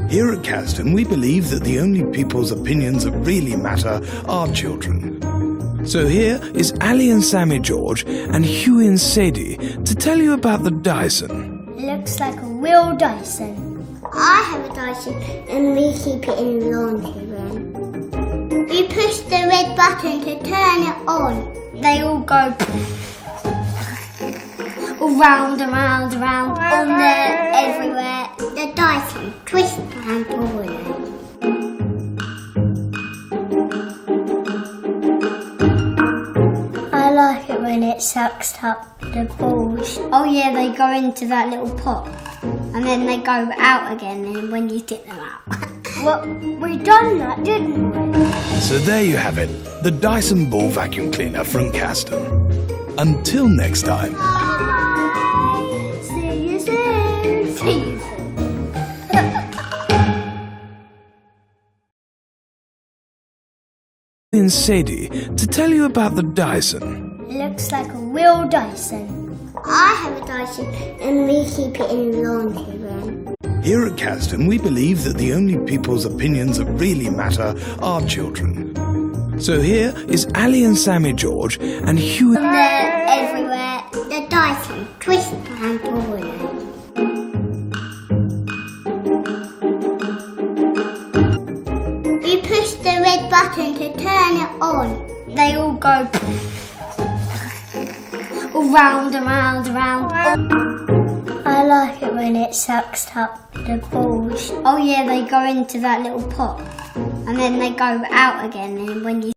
Here at Casden, we believe that the only people's opinions that really matter are children. So here is Ali and Sammy George and Huey and Sadie to tell you about the Dyson. It looks like a real Dyson. I have a Dyson and we keep it in the laundry room. We push the red button to turn it on. They all go all round and round and round on there, everywhere. The Dyson twists and pulls. I like it when it sucks up the balls. Oh yeah, they go into that little pot and then they go out again when you get them out. Well, we done that, didn't we? So there you have it, the Dyson Ball Vacuum Cleaner from Casden. Until next time. Bye. See you soon. See you soon. And Sadie to tell you about the Dyson. It looks like a real Dyson. I have a Dyson and we keep it in the laundry room. Here at Casden, we believe that the only people's opinions that really matter are children. So here is Ali and Sammy George and Huey. They're everywhere. The Dyson twists and pulls. We push the red button to turn it on. They all go all round and round and round. I like it when it sucks up the balls. Oh yeah, they go into that little pot and then they go out again when you